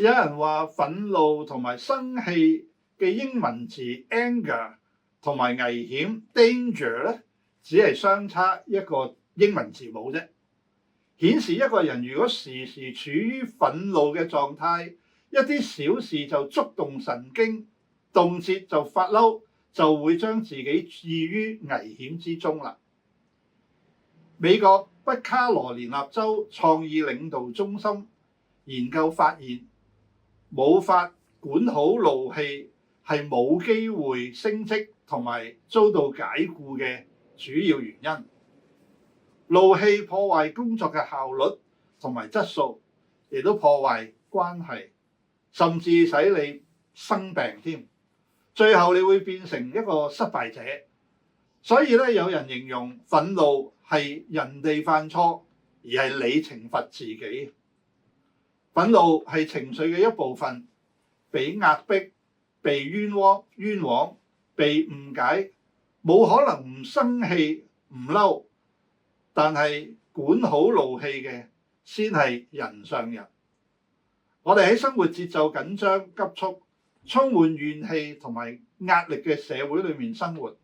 有人話憤怒同埋生氣嘅英文詞 anger 同埋危險 danger 咧，只係相差一個英文字母啫，顯示一個人如果時時處於憤怒嘅狀態，一啲小事就觸動神經，動輒就發嬲，就會將自己置於危險之中啦。美國北卡羅連納州創意領導中心研究發現，冇法管好怒氣係冇機會升職同埋遭到解僱嘅主要原因。怒氣破壞工作嘅效率同埋質素，亦都破壞關係，甚至使你生病添。最後你會變成一個失敗者。所以咧，有人形容憤怒係人哋犯錯，而係你懲罰自己。憤怒係情緒嘅一部分，被壓迫、被冤枉、被誤解，冇可能唔生氣唔嬲。但係管好怒氣嘅先係人上人。我哋喺生活節奏緊張、急促、充滿怨氣同埋壓力嘅社會裏面生活，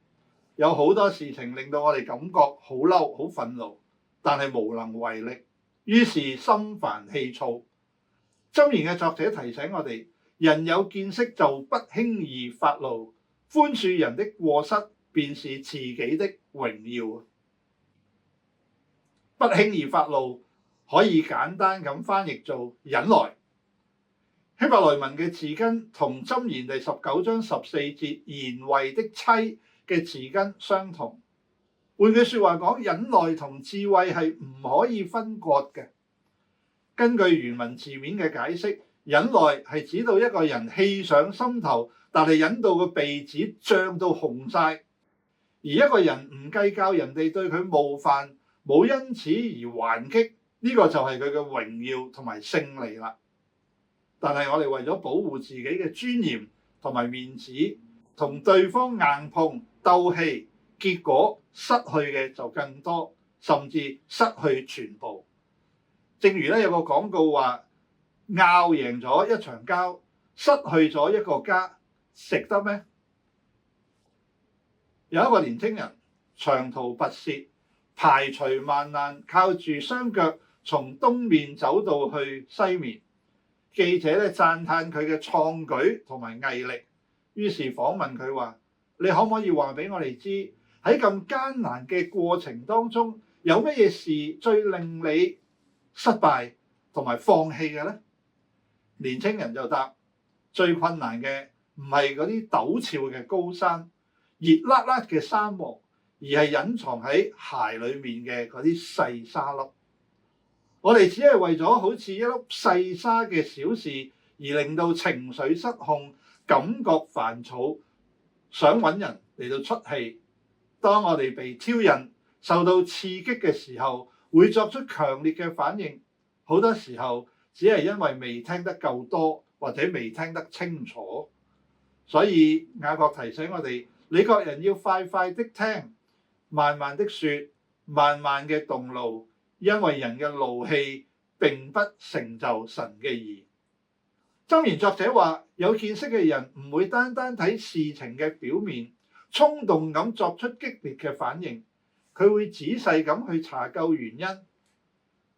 有好多事情令到我哋感覺好嬲、好憤怒，但係無能為力，於是心煩氣躁。箴言嘅作者提醒我哋，人有見識就不輕易發怒，寬恕人的過失便是自己的榮耀。不輕易發怒可以簡單咁翻譯做忍耐。希伯來文嘅字根同箴言第19章14節賢惠的妻嘅字根相同。換句説話講，忍耐同智慧係唔可以分割嘅。根據原文字面嘅解釋，忍耐係指到一個人氣上心頭，但係忍到個鼻子脹到紅晒，而一個人唔計較人哋對佢冒犯，冇因此而還擊，呢個就係佢嘅榮耀同埋勝利啦。但係我哋為咗保護自己嘅尊嚴同埋面子，同對方硬碰鬥氣，結果失去嘅就更多，甚至失去全部。正如咧有個廣告話，拗贏咗一場交，失去咗一個家，食得咩？有一個年輕人長途跋涉，排除萬難，靠住雙腳從東面走到去西面。記者咧讚歎佢嘅創舉同埋毅力，於是訪問佢話：你可唔可以話俾我哋知，喺咁艱難嘅過程當中，有乜嘢事最令你失敗同埋放棄嘅咧？年青人就答：最困難嘅唔係嗰啲陡峭嘅高山、熱辣辣嘅沙漠，而係隱藏喺鞋裏面嘅嗰啲細沙粒。我哋只係為咗好似一粒細沙嘅小事而令到情緒失控、感覺煩躁，想揾人嚟到出氣。當我哋被挑釁、受到刺激嘅時候，會作出強烈嘅反應。好多時候只係因為未聽得夠多，或者未聽得清楚。所以雅各提醒我哋，你各人要快快的聽，慢慢的說，慢慢嘅動怒。因為人嘅怒氣並不成就神嘅義。箴言作者話，有見識嘅人唔會單單睇事情嘅表面，衝動咁作出激烈嘅反應，佢會仔細咁去查究原因。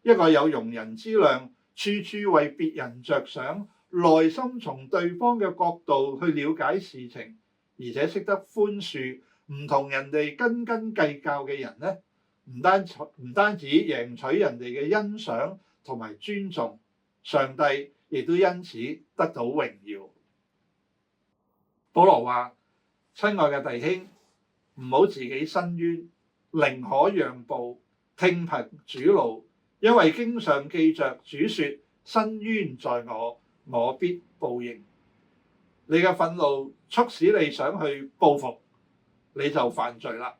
一個有容人之量，處處為別人着想，內心從對方嘅角度去了解事情，而且識得寬恕，唔同人哋斤斤計較嘅人呢，唔單止贏取人哋嘅欣賞同埋尊重，上帝亦都因此得到榮耀。保羅話：親愛嘅弟兄，唔好自己申冤，寧可讓步，聽憑主怒，因為經上記着主說：申冤在我，我必報應。你嘅憤怒促使你想去報復，你就犯罪啦。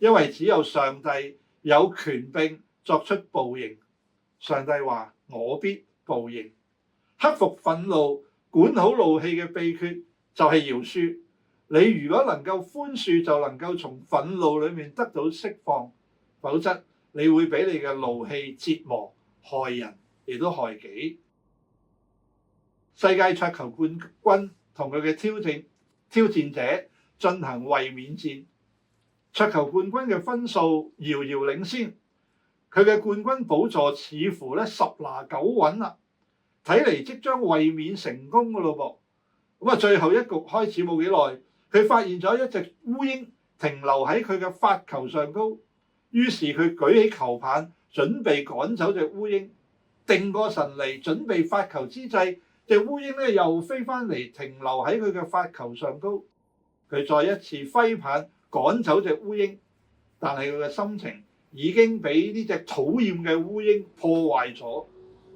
因為只有上帝有權柄作出報應。上帝話：我必報應。克服憤怒、管好怒氣嘅秘訣就係饒恕。你如果能夠寬恕，就能夠從憤怒裏面得到釋放，否則你會俾你嘅怒氣折磨，害人亦都害己。世界桌球冠軍同佢嘅挑戰者進行衛冕戰，桌球冠軍嘅分數遙遙領先，佢嘅冠軍寶座似乎咧十拿九穩啦，睇嚟即將衛冕成功噶咯噃。咁啊，最後一局開始冇幾耐，佢發現咗一隻烏蠅停留喺佢嘅發球上高，於是佢舉起球棒準備趕走隻烏蠅，定過神嚟準備發球之際，隻烏蠅咧又飛翻嚟停留喺佢嘅發球上高，佢再一次揮棒趕走隻烏蠅，但係佢嘅心情已經俾呢隻討厭嘅烏蠅破壞咗。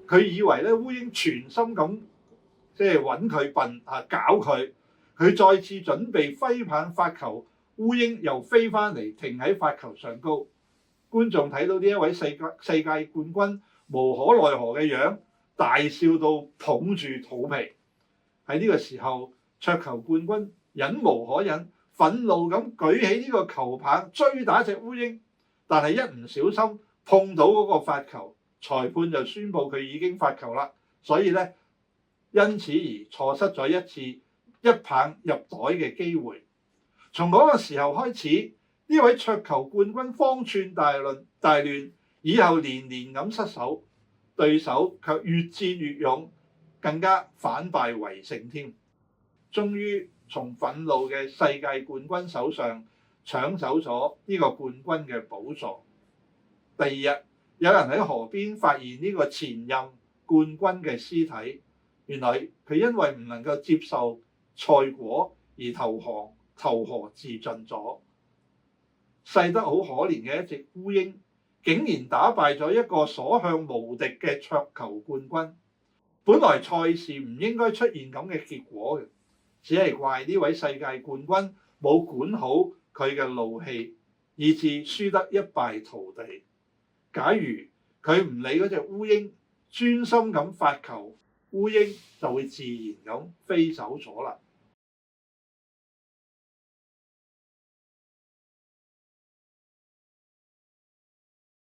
佢以為咧烏蠅全心咁即係揾佢笨啊，搞佢。佢再次準備揮棒發球，烏蠅又飛翻嚟停喺發球上高。觀眾睇到呢一位世界冠軍無可奈何嘅樣，大笑到捧住肚皮。喺呢個時候，桌球冠軍忍無可忍，憤怒咁舉起呢個球棒追打隻烏蠅，但係一唔小心碰到嗰個發球，裁判就宣布佢已經發球啦，所以咧因此而錯失咗一次一棒入袋嘅機會。從嗰個時候開始，呢位桌球冠軍方寸大亂，以後年年咁失手，對手卻越戰越勇，更加反敗為勝添。終於從憤怒嘅世界冠軍手上搶走咗呢個冠軍嘅寶座。第二日，有人喺河邊發現呢個前任冠軍嘅屍體，原來佢因為唔能夠接受賽果而投河自盡咗。細得好可憐嘅一隻烏蠅，竟然打敗咗一個所向無敵嘅桌球冠軍。本來賽事唔應該出現咁嘅結果嘅，只係怪呢位世界冠軍冇管好佢嘅怒氣，以致輸得一敗塗地。假如佢唔理嗰隻烏蠅，專心咁發球，烏蠅就會自然咁飛走咗啦。